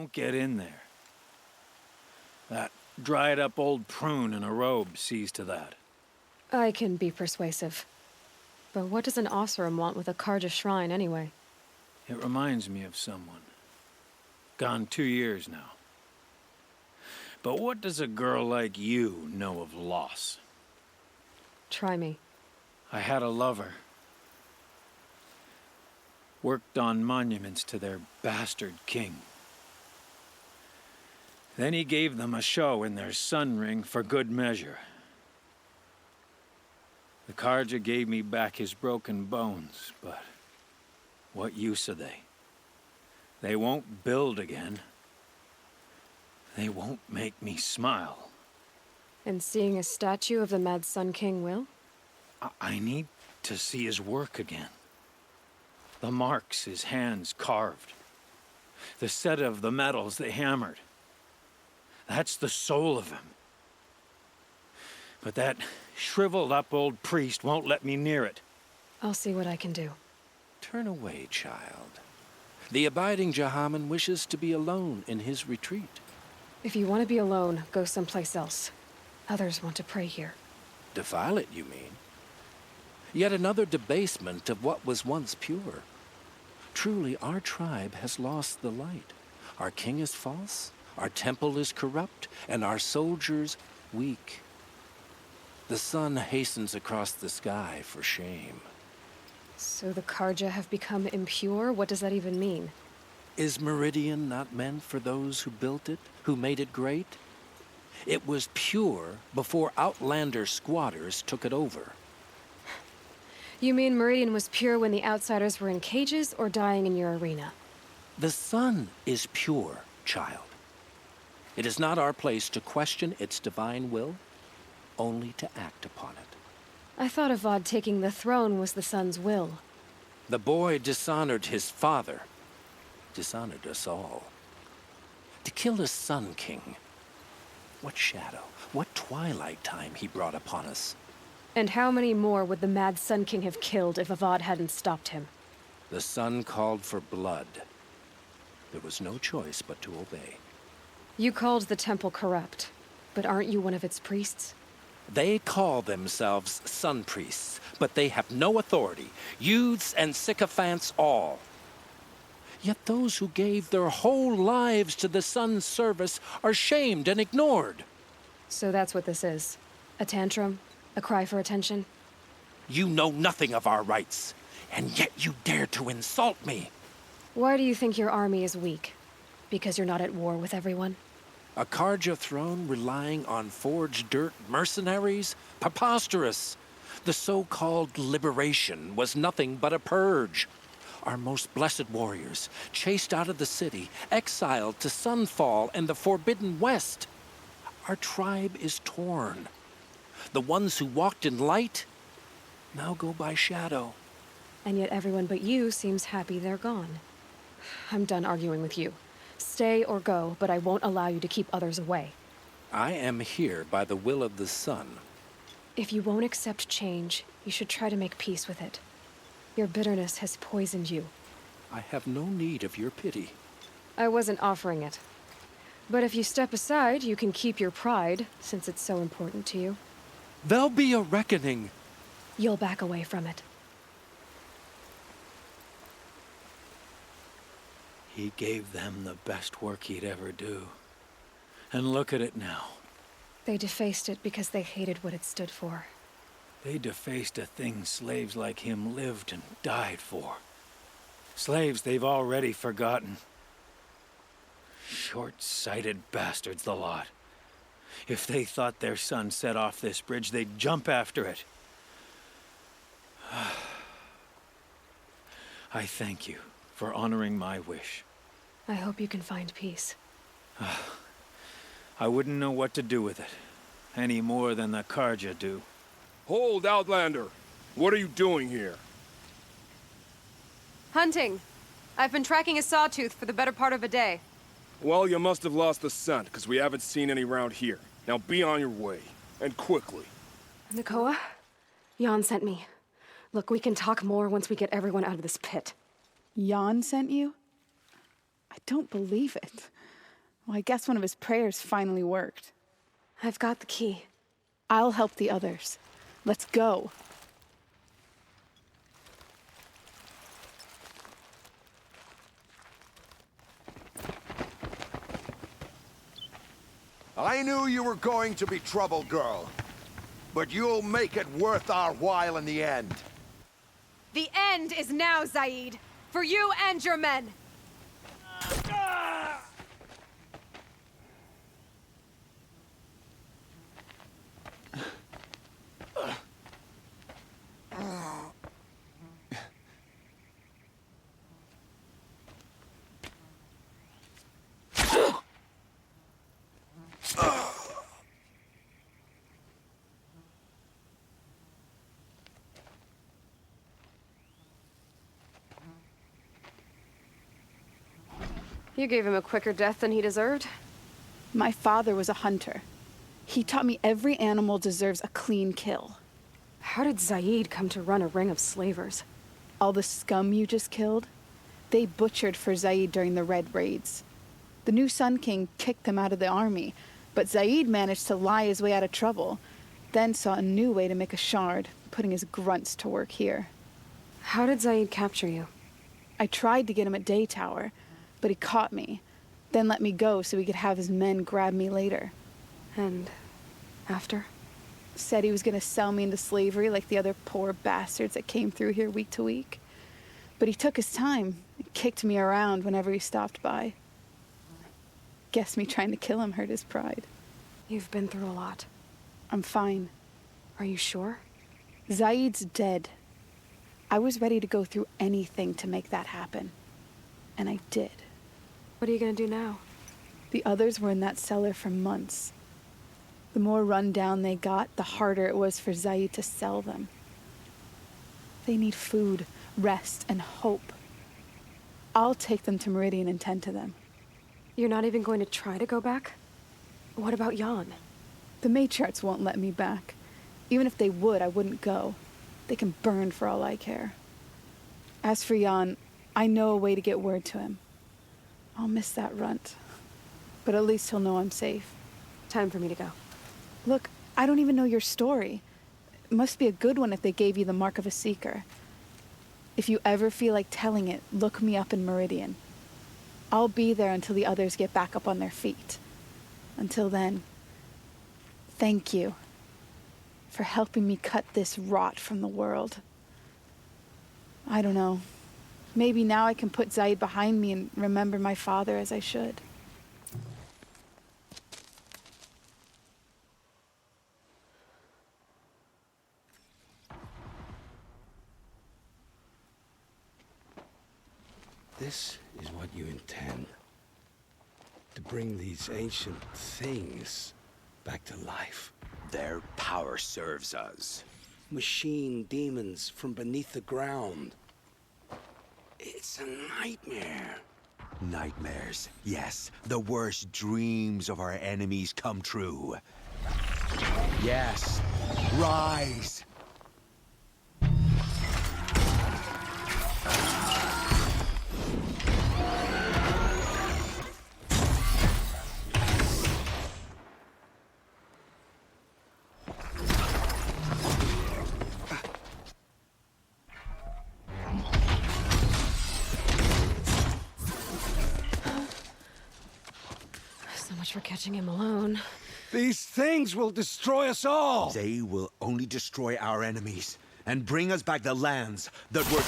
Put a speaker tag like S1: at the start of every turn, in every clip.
S1: won't get in there. That dried-up old prune in a robe sees to that.
S2: I can be persuasive. But what does an Oseram want with a Karja shrine, anyway?
S1: It reminds me of someone. Gone 2 years now. But what does a girl like you know of loss?
S2: Try me.
S1: I had a lover. Worked on monuments to their bastard king. Then he gave them a show in their sun ring for good measure. The Karja gave me back his broken bones, but what use are they? They won't build again. They won't make me smile.
S2: And seeing a statue of the Mad Sun King will?
S1: I need to see his work again. The marks his hands carved. The set of the metals they hammered. That's the soul of him. But that shriveled-up old priest won't let me near it.
S2: I'll see what I can do.
S3: Turn away, child. The abiding Jahaman wishes to be alone in his retreat.
S2: If you want to be alone, go someplace else. Others want to pray here.
S3: Defile it, you mean? Yet another debasement of what was once pure. Truly, our tribe has lost the light. Our king is false, our temple is corrupt, and our soldiers weak. The sun hastens across the sky for shame.
S2: So the Karja have become impure? What does that even mean?
S3: Is Meridian not meant for those who built it, who made it great? It was pure before outlander squatters took it over.
S2: You mean Meridian was pure when the outsiders were in cages or dying in your arena?
S3: The sun is pure, child. It is not our place to question its divine will, only to act upon it.
S2: I thought Avad taking the throne was the sun's will.
S3: The boy dishonored his father, dishonored us all. To kill a sun king. What shadow, what twilight time he brought upon us.
S2: And how many more would the Mad Sun King have killed if Avad hadn't stopped him?
S3: The sun called for blood. There was no choice but to obey.
S2: You called the temple corrupt, but aren't you one of its priests?
S3: They call themselves sun priests, but they have no authority. Youths and sycophants all. Yet those who gave their whole lives to the sun's service are shamed and ignored.
S2: So that's what this is. A tantrum? A cry for attention?
S3: You know nothing of our rights, and yet you dare to insult me.
S2: Why do you think your army is weak? Because you're not at war with everyone?
S3: A Karja throne relying on forged dirt mercenaries? Preposterous! The so-called liberation was nothing but a purge. Our most blessed warriors, chased out of the city, exiled to Sunfall and the Forbidden West. Our tribe is torn. The ones who walked in light now go by shadow.
S2: And yet everyone but you seems happy they're gone. I'm done arguing with you. Stay or go, but I won't allow you to keep others away.
S3: I am here by the will of the sun.
S2: If you won't accept change, you should try to make peace with it. Your bitterness has poisoned you.
S3: I have no need of your pity.
S2: I wasn't offering it. But if you step aside, you can keep your pride, since it's so important to you.
S3: There'll be a reckoning.
S2: You'll back away from it.
S1: He gave them the best work he'd ever do. And look at it now.
S2: They defaced it because they hated what it stood for.
S1: They defaced a thing slaves like him lived and died for. Slaves they've already forgotten. Short-sighted bastards, the lot. If they thought their son set off this bridge, they'd jump after it. I thank you for honoring my wish.
S2: I hope you can find peace.
S1: I wouldn't know what to do with it, any more than the Karja do.
S4: Hold, Outlander! What are you doing here?
S2: Hunting. I've been tracking a sawtooth for the better part of a day.
S4: Well, you must have lost the scent, because we haven't seen any around here. Now be on your way, and quickly.
S2: Nakoa? Jan sent me. Look, we can talk more once we get everyone out of this pit.
S5: Jan sent you? I don't believe it. Well, I guess one of his prayers finally worked.
S2: I've got the key.
S5: I'll help the others. Let's go.
S6: I knew you were going to be trouble, girl. But you'll make it worth our while in the end.
S2: The end is now, Zaid. For you and your men. You gave him a quicker death than he deserved.
S5: My father was a hunter. He taught me every animal deserves a clean kill.
S2: How did Zaid come to run a ring of slavers?
S5: All the scum you just killed, they butchered for Zaid during the Red Raids. The new Sun King kicked them out of the army, but Zaid managed to lie his way out of trouble, then saw a new way to make a shard, putting his grunts to work here.
S2: How did Zaid capture you?
S5: I tried to get him at Day Tower, but he caught me, then let me go so he could have his men grab me later.
S2: And after?
S5: Said he was gonna sell me into slavery like the other poor bastards that came through here week to week. But he took his time and kicked me around whenever he stopped by. Guess me trying to kill him hurt his pride.
S2: You've been through a lot.
S5: I'm fine.
S2: Are you sure?
S5: Zaid's dead. I was ready to go through anything to make that happen. And I did.
S2: What are you gonna do now?
S5: The others were in that cellar for months. The more run down they got, the harder it was for Zaid to sell them. They need food, rest, and hope. I'll take them to Meridian and tend to them.
S2: You're not even going to try to go back? What about Jan?
S5: The matriarchs won't let me back. Even if they would, I wouldn't go. They can burn for all I care. As for Jan, I know a way to get word to him. I'll miss that runt. But at least he'll know I'm safe.
S2: Time for me to go.
S5: Look, I don't even know your story. It must be a good one if they gave you the mark of a seeker. If you ever feel like telling it, look me up in Meridian. I'll be there until the others get back up on their feet. Until then, thank you for helping me cut this rot from the world. I don't know. Maybe now I can put Zaid behind me and remember my father as I should.
S7: This is what you intend. To bring these ancient things back to life.
S8: Their power serves us.
S7: Machine demons from beneath the ground. It's a nightmare.
S8: Nightmares, yes. The worst dreams of our enemies come true. Yes. Rise!
S2: So much for catching him alone.
S7: These things will destroy us all!
S8: They will only destroy our enemies and bring us back the lands that were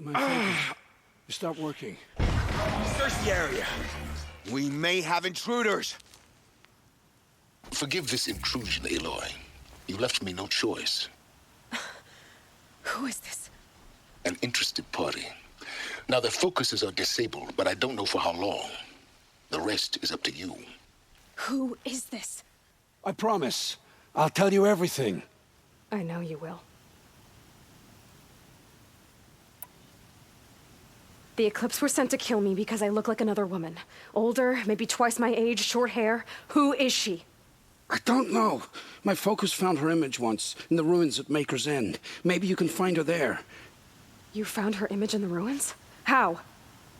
S7: My fingers stop working.
S8: Search the area. We may have intruders.
S9: Forgive this intrusion, Aloy. You left me no choice.
S2: Who is this?
S9: An interested party. Now, their focuses are disabled, but I don't know for how long. The rest is up to you.
S2: Who is this?
S7: I promise. I'll tell you everything.
S2: I know you will. The Eclipse were sent to kill me because I look like another woman. Older, maybe twice my age, short hair. Who is she?
S7: I don't know. My focus found her image once, in the ruins at Maker's End. Maybe you can find her there.
S2: You found her image in the ruins? How?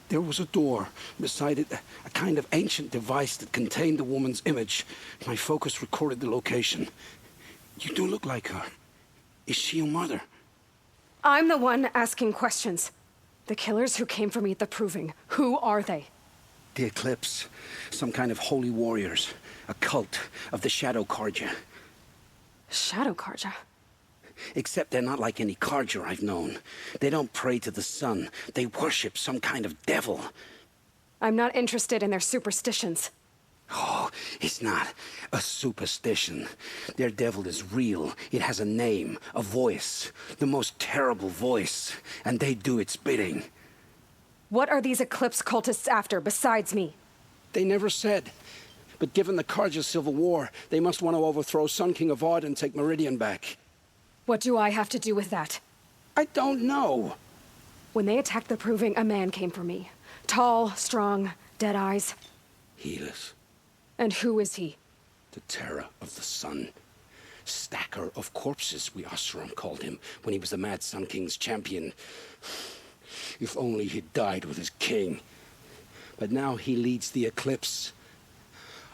S7: There was a door. Beside it, a kind of ancient device that contained the woman's image. My focus recorded the location. You do look like her. Is she your mother?
S2: I'm the one asking questions. The killers who came for me at the Proving, who are they?
S7: The Eclipse. Some kind of holy warriors. A cult of the Shadow Carja.
S2: Shadow Carja?
S7: Except they're not like any Carja I've known. They don't pray to the sun. They worship some kind of devil.
S2: I'm not interested in their superstitions.
S7: Oh, it's not a superstition. Their devil is real. It has a name, a voice. The most terrible voice. And they do its bidding.
S2: What are these Eclipse cultists after, besides me?
S7: They never said. But given the Carja civil war, they must want to overthrow Sun King Avad and take Meridian back.
S2: What do I have to do with that?
S7: I don't know.
S2: When they attacked the Proving, a man came for me. Tall, strong, dead eyes.
S7: Helis.
S2: And who is he?
S7: The terror of the sun. Stacker of corpses, we Oseram called him, when he was the Mad Sun King's champion. If only he'd died with his king. But now he leads the Eclipse.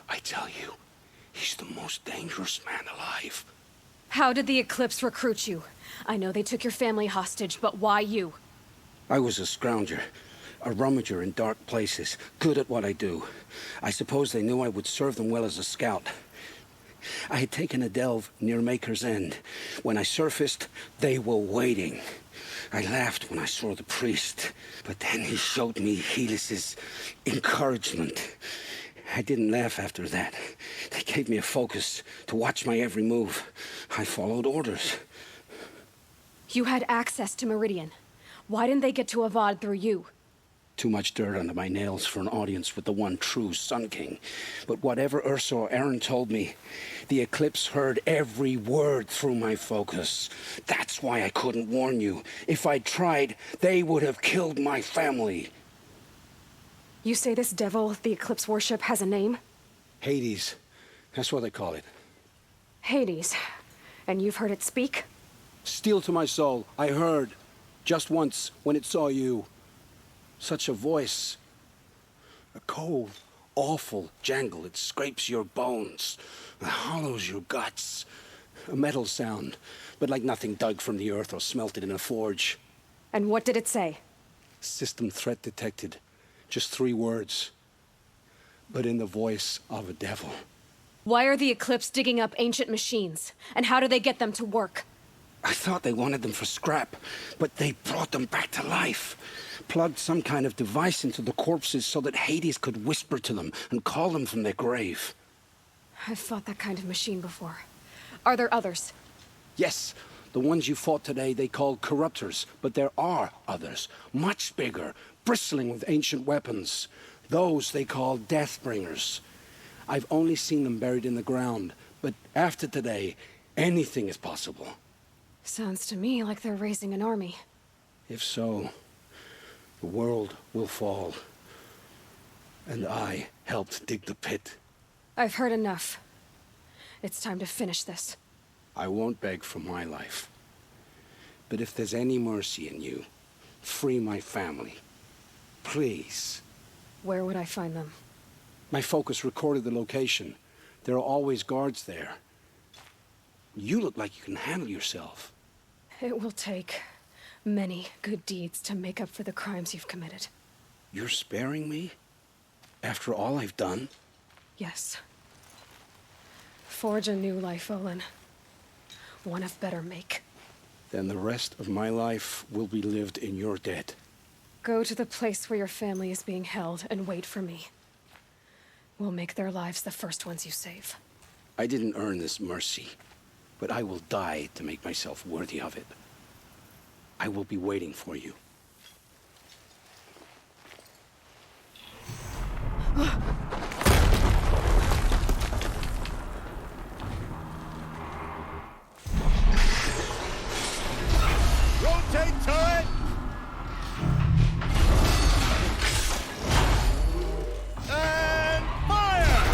S7: I tell you, he's the most dangerous man alive.
S2: How did the Eclipse recruit you? I know they took your family hostage, but why you?
S7: I was a scrounger, a rummager in dark places, good at what I do. I suppose they knew I would serve them well as a scout. I had taken a delve near Maker's End. When I surfaced, they were waiting. I laughed when I saw the priest, but then he showed me Helis's encouragement. I didn't laugh after that. They gave me a focus to watch my every move. I followed orders.
S2: You had access to Meridian. Why didn't they get to Avad through you?
S7: Too much dirt under my nails for an audience with the one true Sun King. But whatever Ursa or Aaron told me, the Eclipse heard every word through my focus. That's why I couldn't warn you. If I'd tried, they would have killed my family.
S2: You say this devil the Eclipse worship has a name?
S7: Hades. That's what they call it.
S2: Hades. And you've heard it speak?
S7: Steel to my soul. I heard. Just once, when it saw you. Such a voice. A cold, awful jangle. It scrapes your bones. It hollows your guts. A metal sound, but like nothing dug from the earth or smelted in a forge.
S2: And what did it say?
S7: System threat detected. Just 3 words. But in the voice of a devil.
S2: Why are the Eclipse digging up ancient machines? And how do they get them to work?
S7: I thought they wanted them for scrap, but they brought them back to life. Plugged some kind of device into the corpses so that Hades could whisper to them and call them from their grave.
S2: I've fought that kind of machine before. Are there others?
S7: Yes, the ones you fought today they called corruptors, but there are others, much bigger, bristling with ancient weapons. Those they call Deathbringers. I've only seen them buried in the ground, but after today, anything is possible.
S2: Sounds to me like they're raising an army.
S7: If so, the world will fall. And I helped dig the pit.
S2: I've heard enough. It's time to finish this.
S7: I won't beg for my life. But if there's any mercy in you, free my family. Please.
S2: Where would I find them?
S7: My focus recorded the location. There are always guards there. You look like you can handle yourself.
S2: It will take many good deeds to make up for the crimes you've committed.
S7: You're sparing me? After all I've done?
S2: Yes. Forge a new life, Olin. One of better make.
S7: Then the rest of my life will be lived in your debt.
S2: Go to the place where your family is being held and wait for me. We'll make their lives the first ones you save.
S7: I didn't earn this mercy, but I will die to make myself worthy of it. I will be waiting for you.
S6: Rotate turret! And fire!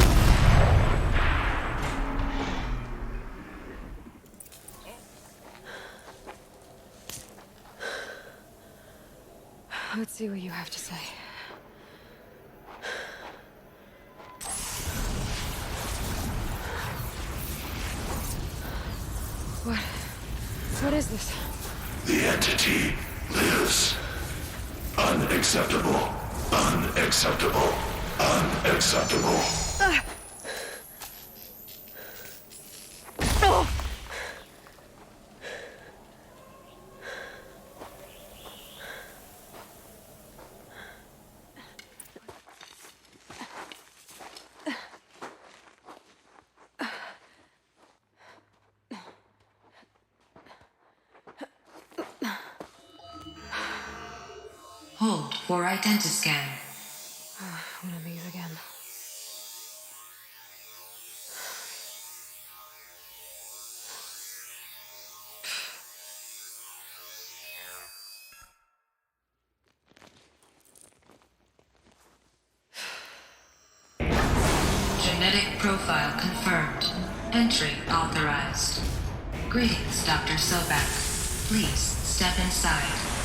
S2: Let's see what you have to say. What is this?
S10: The entity lives. Unacceptable. Unacceptable. Unacceptable.
S11: Hold for identiscan.
S2: One of these again.
S11: Genetic profile confirmed. Entry authorized. Greetings, Dr. Sobeck. Please step inside.